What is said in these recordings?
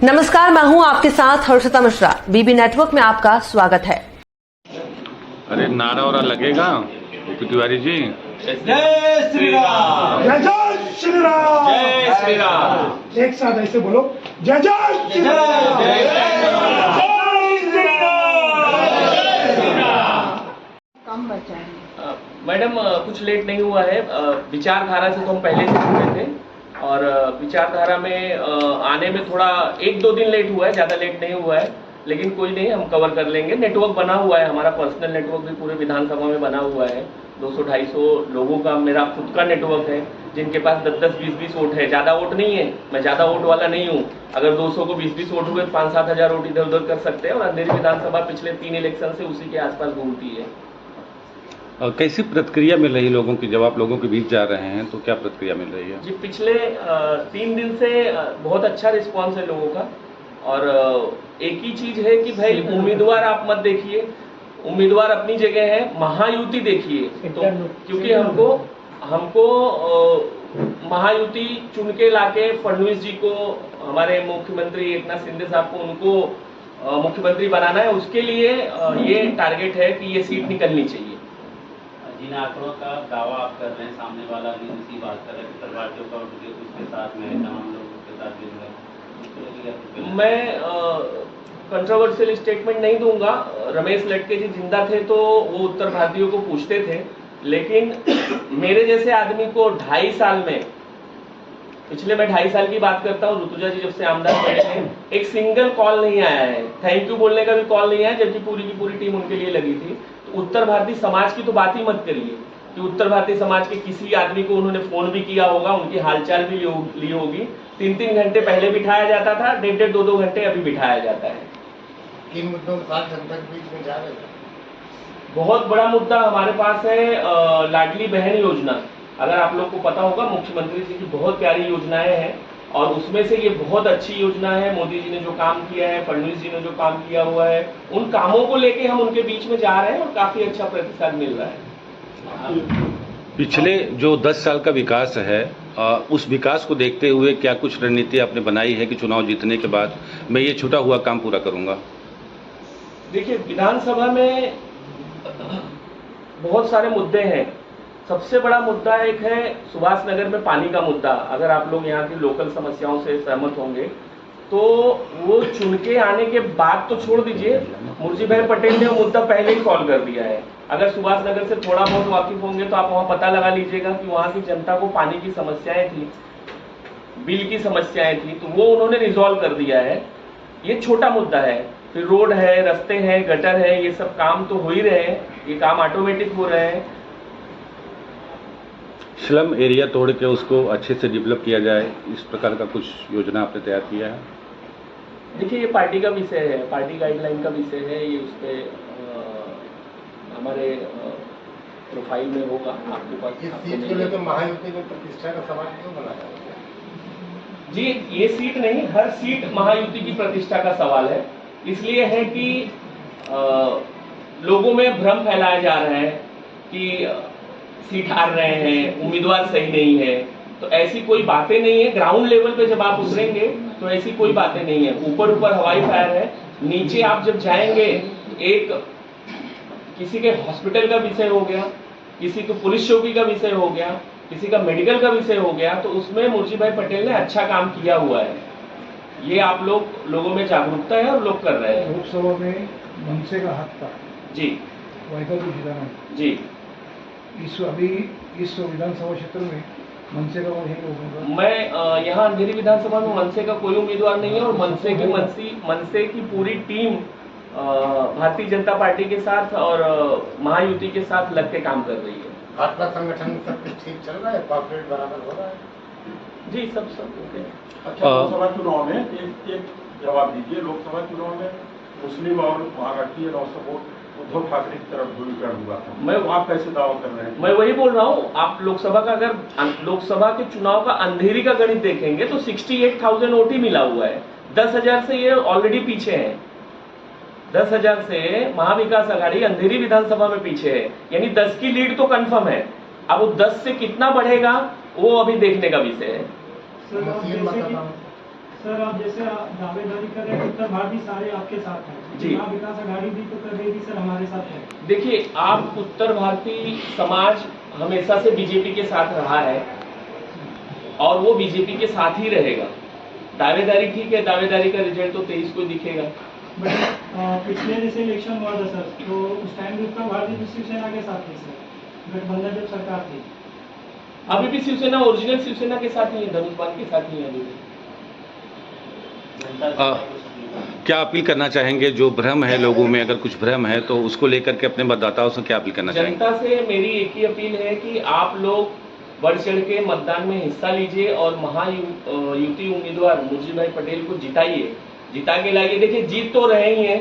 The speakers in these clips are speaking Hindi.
नमस्कार, मैं हूं आपके साथ हर्षिता मिश्रा। बीबी नेटवर्क में आपका स्वागत है। अरे नारा वारा लगेगा ओपी तिवारी जी। जय श्री राम। जय जय श्री राम। जय श्री राम। एक साथ ऐसे बोलो, जय जय श्री राम। जय श्री राम। कम बचाएंगे। मैडम कुछ लेट नहीं हुआ है। विचारधारा से तो हम पहले से जुड़े थे और विचारधारा में आने में थोड़ा 1-2 दिन लेट हुआ है, ज़्यादा लेट नहीं हुआ है, लेकिन कोई नहीं, हम कवर कर लेंगे। नेटवर्क बना हुआ है, हमारा पर्सनल नेटवर्क भी पूरे विधानसभा में बना हुआ है। 200-250 लोगों का मेरा खुद का नेटवर्क है, जिनके पास 10-10, 20-20 वोट है। ज़्यादा वोट नहीं है, मैं ज़्यादा वोट वाला नहीं हूँ। अगर 200 को 20-20 वोट हुए तो 5-7 हज़ार वोट इधर उधर कर सकते हैं। और अंधेरी विधानसभा पिछले 3 इलेक्शन से उसी के आसपास घूमती है। कैसी प्रतिक्रिया मिल रही है लोगों की जब आप लोगों के बीच जा रहे हैं, तो क्या प्रतिक्रिया मिल रही है? जी, पिछले 3 दिन से बहुत अच्छा रिस्पांस है लोगों का। और एक ही चीज है कि भाई उम्मीदवार आप मत देखिए, उम्मीदवार अपनी जगह है, महायुति देखिए। तो क्योंकि हमको महायुति चुन के लाके फडणवीस जी को, हमारे मुख्यमंत्री एकनाथ शिंदे साहब को, उनको मुख्यमंत्री बनाना है। उसके लिए ये टारगेट है कि ये सीट निकलनी चाहिए। जिन आंकड़ों का दावा आप कर रहे हैं, सामने वाला भी उसी बात कर रहा है कि प्रभावियों का उसके साथ में तमाम लोगों के साथ जुड़। मैं कंट्रोवर्शियल स्टेटमेंट नहीं दूंगा। रमेश लटके जी जिंदा थे तो वो उत्तर भारतीयों को पूछते थे, लेकिन मेरे जैसे आदमी को 2.5 साल में, पिछले मैं 2.5 साल की बात करता हूँ, ऋतुजा जी जब से आमदार बने थे, एक सिंगल कॉल नहीं आया है, थैंक यू बोलने का भी कॉल नहीं आया, जबकि पूरी की पूरी टीम उनके लिए लगी थी। तो उत्तर भारतीय समाज की तो बात ही मत करिए कि उत्तर भारतीय समाज के किसी आदमी को उन्होंने फोन भी किया होगा, उनकी हालचाल भी ली होगी। 3-3 घंटे पहले बिठाया जाता था, 1.5-1.5, 2-2 घंटे अभी बिठाया जाता है। किन मुद्दों के साथ जनता के बीच में जा रहे हैं? बहुत बड़ा मुद्दा हमारे पास है लाडली बहन योजना। अगर आप लोग को पता होगा, मुख्यमंत्री जी की बहुत प्यारी योजनाएं हैं और उसमें से ये बहुत अच्छी योजना है। मोदी जी ने जो काम किया है, फडणवीस जी ने जो काम किया हुआ है, उन कामों को लेके हम उनके बीच में जा रहे हैं और काफी अच्छा प्रतिसाद मिल रहा है। पिछले जो 10 साल का विकास है, उस विकास को देखते हुए क्या कुछ रणनीति आपने बनाई है कि चुनाव जीतने के बाद मैं ये छूटा हुआ काम पूरा करूंगा? देखिए, विधानसभा में बहुत सारे मुद्दे हैं। सबसे बड़ा मुद्दा एक है सुभाष नगर में पानी का मुद्दा। अगर आप लोग यहाँ की लोकल समस्याओं से सहमत होंगे तो वो चुन के आने के बाद तो छोड़ दीजिए, मुर्जी भाई पटेल ने वो मुद्दा पहले ही सॉल्व कर दिया है। अगर सुभाष नगर से थोड़ा बहुत वाकिफ होंगे तो आप वहाँ पता लगा लीजिएगा कि वहाँ की जनता को पानी की समस्याएं थी, बिल की समस्याएं थी, तो वो उन्होंने रिजॉल्व कर दिया है। ये छोटा मुद्दा है। फिर रोड है, रास्ते हैं, गटर है, ये सब काम तो हो ही रहे हैं, ये काम ऑटोमेटिक हो रहे हैं। स्लम एरिया तोड़ के उसको अच्छे से डेवलप किया जाए, इस प्रकार का कुछ योजना आपने तैयार किया है? देखिए, ये पार्टी का विषय है, पार्टी गाइडलाइन का विषय है। ये उस पर हमारे प्रोफाइल में होगा आपके पास। इस सीट को लेकर महायुति में प्रतिष्ठा का सवाल क्यों बना है? जी, ये सीट नहीं, हर सीट महायुति की प्रतिष्ठा का सवाल है। इसलिए है कि लोगों में भ्रम फैलाया जा रहा है कि सीट हार रहे हैं, उम्मीदवार सही नहीं है। तो ऐसी कोई बातें नहीं है। ग्राउंड लेवल पे जब आप उतरेंगे तो ऐसी कोई बातें नहीं है। ऊपर ऊपर हवाई फायर है, नीचे आप जब जाएंगे, एक किसी के हॉस्पिटल का विषय हो गया, किसी को पुलिस चौकी का विषय हो गया, किसी का मेडिकल का विषय हो गया, तो उसमें मुर्जी भाई पटेल ने अच्छा काम किया हुआ है। ये आप लोगों में जागरूकता है और लोग कर रहे हैं। लोकसभा में मनसे का हाथ था जी जी। इस विधानसभा क्षेत्र में मनसे का वही होगा। मैं यहाँ अंधेरी विधानसभा में मनसे का कोई उम्मीदवार नहीं है और मनसे की पूरी टीम भारतीय जनता पार्टी के साथ और महायुति के साथ लग के काम कर रही है। आपका संगठन सब कुछ ठीक चल रहा है, कॉर्पोरेट बराबर हो रहा है? जी, सब ओके। अच्छा, लोकसभा चुनाव में एक जवाब दीजिए। लोकसभा चुनाव में मुस्लिम और महाराष्ट्रीय सपोर्ट उद्धव ठाकरे की तरफ ध्रुवीकरण हुआ था। मैं आप कैसे दावा कर रहे हैं? मैं वही बोल रहा हूँ। आप लोकसभा का, अगर लोकसभा के चुनाव का अंधेरी का गणित देखेंगे तो 68,000 वोट ही मिला हुआ है। 10,000 से ये ऑलरेडी पीछे है। 10,000 से महाविकास आघाड़ी अंधेरी विधानसभा में पीछे है, यानी 10 की लीड तो कंफर्म है। अब वो 10 से कितना बढ़ेगा वो अभी देखने का विषय है। सर आप जैसे दावेदारी कर रहे हैं उत्तर भारतीय सारे आपके साथ हैं जी। चुनाव विकास आघाड़ी भी तो कर रही थी सर हमारे साथ है। देखिए आप उत्तर भारतीय समाज हमेशा से बीजेपी के साथ रहा है और वो बीजेपी के साथ ही रहेगा। दावेदारी ठीक है, दावेदारी का रिजल्ट तो 23 को दिखेगा। बट पिछले जैसे इलेक्शन हुआ था सर तो उस टाइम भी उत्तर भारतीय भी शिवसेना के साथ थी सर, गठबंधन जब सरकार थी। अभी भी शिवसेना ओरिजिनल शिवसेना के साथ ही है, धनुष बाण के साथ ही है अभी भी। क्या अपील करना चाहेंगे? जो भ्रम है लोगों में, अगर कुछ भ्रम है तो उसको लेकर के अपने मतदाताओं से क्या अपील करना चाहेंगे? जनता से मेरी एक ही अपील है कि आप लोग बढ़ चढ़ के मतदान में हिस्सा लीजिए और महायुति उम्मीदवार मुर्जी भाई पटेल को जिताइए, जिता के लाइए। देखिए जीत तो रहे ही हैं,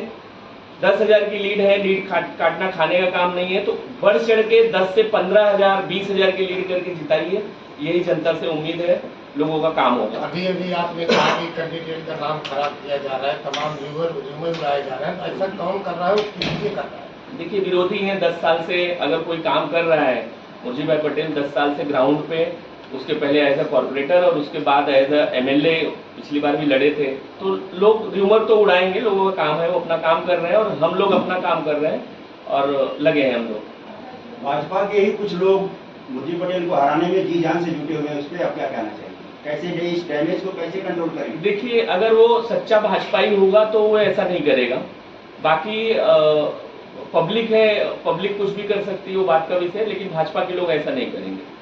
10,000 की लीड है, लीड काटना खाने का काम नहीं है, तो बढ़ चढ़ के 10 से 15,000 20,000 की लीड करके जिताइए, यही जनता से उम्मीद है, लोगों का काम होगा। अभी अभी आपने कहा कि कैंडिडेट का नाम खराब किया जा रहा है, तमाम र्यूमर उड़ाए जा रहे हैं, तो ऐसा कौन कर रहा है, किस लिए कर रहा है? देखिए विरोधी हैं 10 साल से, अगर कोई काम कर रहा है, मुर्जी भाई पटेल 10 साल से ग्राउंड पे, उसके पहले एज अ कॉर्पोरेटर और उसके बाद एज अ MLA पिछली बार भी लड़े थे, तो लोग र्यूमर तो उड़ाएंगे, लोगों का काम है, वो अपना काम कर रहे हैं और हम लोग अपना काम कर रहे हैं और लगे हैं हम लोग। भाजपा के ही कुछ लोग मुर्जी पटेल को हराने में जी जान से जुटे हुए हैं, उस पर आप क्या कहना चाहिए? कैसे इस डैमेज को कैसे कंट्रोल करेंगे? देखिए अगर वो सच्चा भाजपाई होगा तो वो ऐसा नहीं करेगा, बाकी पब्लिक है, पब्लिक कुछ भी कर सकती है, वो बात का विषय है, लेकिन भाजपा के लोग ऐसा नहीं करेंगे।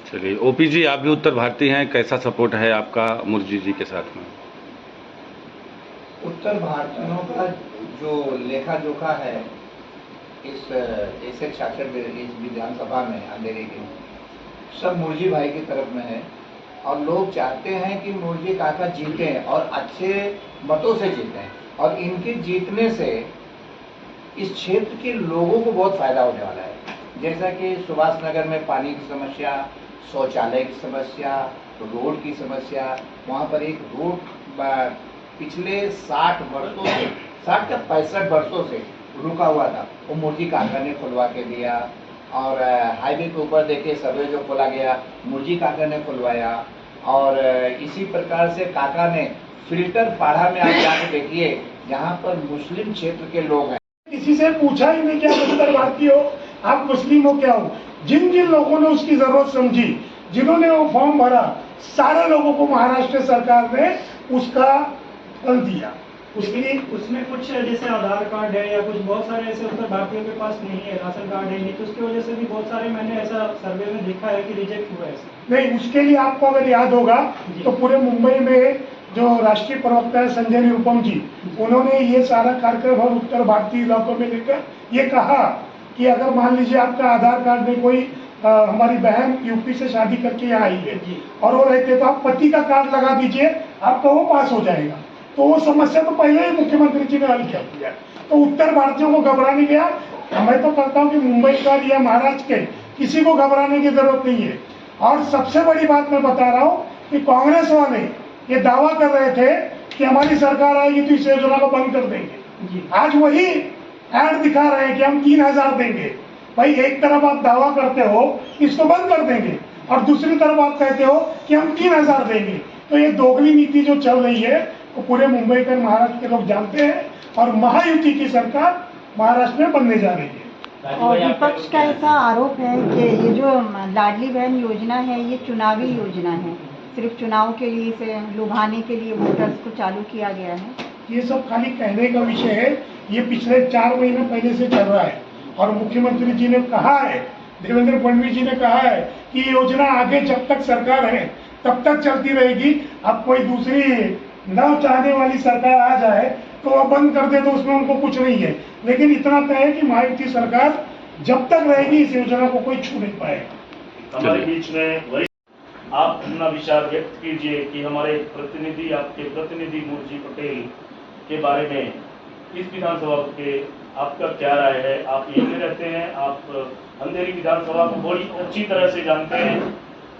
चलिए OP जी, आप भी उत्तर भारतीय हैं, कैसा सपोर्ट है आपका मुर्जी जी के साथ में? उत्तर भारतीयों का जो लेखा जोखा है इस ऐसे शासन इस विधानसभा में अंधेरे के सब मुर्जी भाई की तरफ में है और लोग चाहते हैं कि मुर्जी काका जीतें और अच्छे मतों से जीतें और इनके जीतने से इस क्षेत्र के लोगों को बहुत फायदा होने वाला है। जैसा कि सुभाष नगर में पानी की समस्या, शौचालय की समस्या, रोड की समस्या, वहाँ पर एक रोड पिछले 60 वर्षों से 60 या 65 वर्षों से रुका हुआ था, वो मुर्जी काका ने खुलवा के दिया। और हाईवे के ऊपर देखिए सर्वे जो खोला गया मुर्जी काका ने खुलवाया। और इसी प्रकार से काका ने फिल्टर पाड़ा में आप जाके देखिए जहाँ पर मुस्लिम क्षेत्र के लोग हैं, किसी से पूछा ही नहीं कि आप उत्तर भारतीय हो, आप मुस्लिम हो क्या हो। जिन जिन लोगों ने उसकी जरूरत समझी, जिन्होंने वो फॉर्म भरा, सारे लोगों को महाराष्ट्र सरकार ने उसका फल दिया। उसमें कुछ जैसे आधार कार्ड है या कुछ बहुत सारे ऐसे उत्तर भारतीयों के पास नहीं है, राशन कार्ड है नहीं, तो उसकी वजह से भी बहुत सारे मैंने ऐसा सर्वे में देखा है कि रिजेक्ट हुआ है। नहीं, उसके लिए आपको अगर याद होगा तो पूरे मुंबई में जो राष्ट्रीय प्रवक्ता है संजय निरुपम जी, उन्होंने ये सारा कार्यक्रम और उत्तर भारतीय इलाकों में लेकर ये कहा कि अगर मान लीजिए आपका आधार कार्ड में कोई हमारी बहन यूपी से शादी करके यहाँ आई है और वो रहते तो आप पति का कार्ड लगा दीजिए, आपका वो पास हो जाएगा। तो वो समस्या तो पहले ही मुख्यमंत्री जी ने हल कर दिया। तो उत्तर भारतीयों को घबराने गया, मैं तो कहता हूँ कि मुंबई का या महाराष्ट्र के किसी को घबराने की जरूरत नहीं है। और सबसे बड़ी बात मैं बता रहा हूँ कि कांग्रेस वाले ये दावा कर रहे थे कि हमारी सरकार आएगी तो इस योजना को बंद कर देंगे। आज वही ऐड दिखा रहे हैं कि हम 3,000 देंगे। भाई एक तरफ आप दावा करते हो इसको बंद कर देंगे और दूसरी तरफ आप कहते हो कि हम 3,000 देंगे। तो ये दोगली नीति जो चल रही है वो पूरे मुंबई के महाराष्ट्र के लोग जानते हैं और महायुति की सरकार महाराष्ट्र में बनने जा रही है। और विपक्ष का ऐसा आरोप है कि ये जो लाडली बहन योजना है ये चुनावी योजना है, सिर्फ चुनाव के लिए इसे लुभाने के लिए वोटर्स को चालू किया गया है। ये सब खाली कहने का विषय है। ये पिछले 4 महीने पहले से चल रहा है और मुख्यमंत्री जी ने कहा है, देवेंद्र फडणवीस जी ने कहा है कि ये योजना आगे जब तक सरकार है तब तक चलती रहेगी। अब कोई दूसरी न चाहने वाली सरकार आ जाए तो वह बंद कर दे तो उसमें उनको कुछ नहीं है, लेकिन इतना तय है कि महायुति सरकार जब तक रहेगी इस योजना को कोई छू नहीं पाएगा। हमारे बीच में आप अपना विचार व्यक्त कीजिए कि हमारे प्रतिनिधि, आपके प्रतिनिधि मुर्जी पटेल के बारे में इस विधानसभा के आपका क्या राय है? आप यहीं में रहते हैं, आप अंधेरी विधानसभा को बड़ी अच्छी तरह से जानते हैं,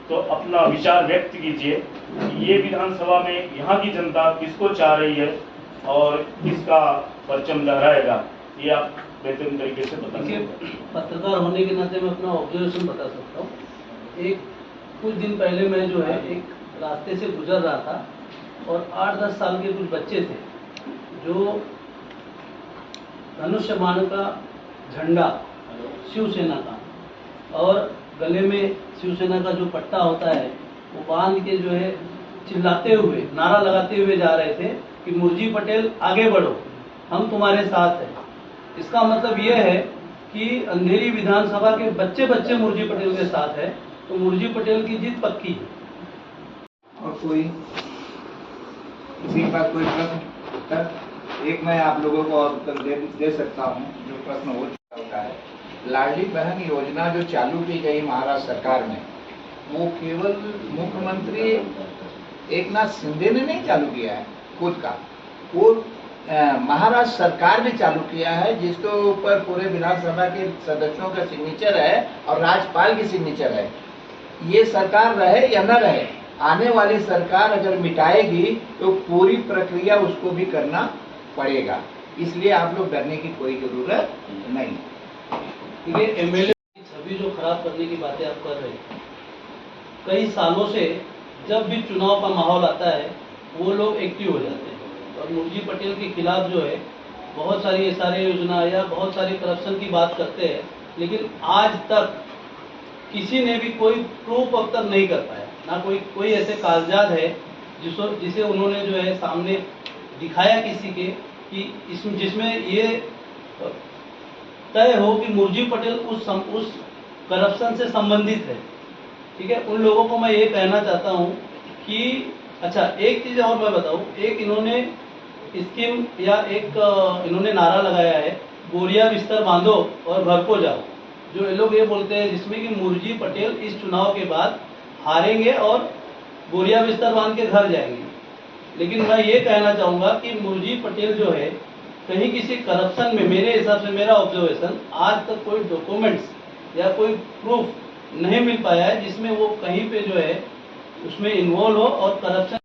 तो अपना विचार व्यक्त कीजिए कि ये विधानसभा में यहाँ की जनता किसको चाह रही है और किसका परचम लहराएगा, ये आप बेहतरीन तरीके से बता सकते हैं। पत्रकार होने के नाते मैं अपना ऑब्जर्वेशन बता सकता हूँ। कुछ दिन पहले मैं जो है एक रास्ते से गुजर रहा था और 8-10 साल के कुछ बच्चे थे जो धनुष्यबाण का झंडा शिवसेना का और गले में शिवसेना का जो पट्टा होता है वो बांध के जो है चिल्लाते हुए नारा लगाते हुए जा रहे थे कि मुर्जी पटेल आगे बढ़ो, हम तुम्हारे साथ हैं। इसका मतलब ये है कि अंधेरी विधानसभा के बच्चे बच्चे मुर्जी पटेल के साथ है, तो मुर्जी पटेल की जीत पक्की है। और कोई इसी पर कोई प्रश्न उत्तर? एक मैं आप लोगों को और उत्तर दे सकता हूँ जो प्रश्न हो चुका है। लाडली बहन योजना जो चालू की गई महाराष्ट्र सरकार में, वो केवल मुख्यमंत्री एकनाथ शिंदे ने नहीं चालू किया है खुद का, वो महाराष्ट्र सरकार ने चालू किया है, जिसके ऊपर पूरे विधानसभा के सदस्यों का सिग्नेचर है और राज्यपाल की सिग्नेचर है। ये सरकार रहे या न रहे, आने वाली सरकार अगर मिटाएगी तो पूरी प्रक्रिया उसको भी करना पड़ेगा, इसलिए आप लोग डरने की कोई जरूरत नहीं। ये एमएलए की छवि जो खराब करने की बातें आप कर रहे हैं, कई सालों से जब भी चुनाव का माहौल आता है वो लोग एक्टिव हो जाते हैं और मुर्जी पटेल के खिलाफ जो है बहुत सारी SRA योजना या बहुत सारी करप्शन की बात करते हैं, लेकिन आज तक किसी ने भी कोई प्रूफ अब तक नहीं कर पाया, ना कोई ऐसे कागजात है जिसे उन्होंने जो है सामने दिखाया किसी के कि जिसमें ये तय हो कि मुर्जी पटेल उस करप्शन से संबंधित है। ठीक है, उन लोगों को मैं ये कहना चाहता हूँ कि अच्छा एक चीज़ और मैं बताऊँ, एक इन्होंने स्कीम या एक इन्होंने नारा लगाया है बोरिया बिस्तर बांधो और घर को जाओ, जो ये लोग ये बोलते हैं जिसमें कि मुर्जी पटेल इस चुनाव के बाद हारेंगे और बोरिया बिस्तर बांध के घर जाएंगे। लेकिन मैं ये कहना चाहूँगा कि मुर्जी पटेल जो है कहीं किसी करप्शन में, मेरे हिसाब से मेरा ऑब्जर्वेशन, आज तक कोई डॉक्यूमेंट्स या कोई प्रूफ नहीं मिल पाया है जिसमें वो कहीं पे जो है उसमें इन्वॉल्व हो और करप्शन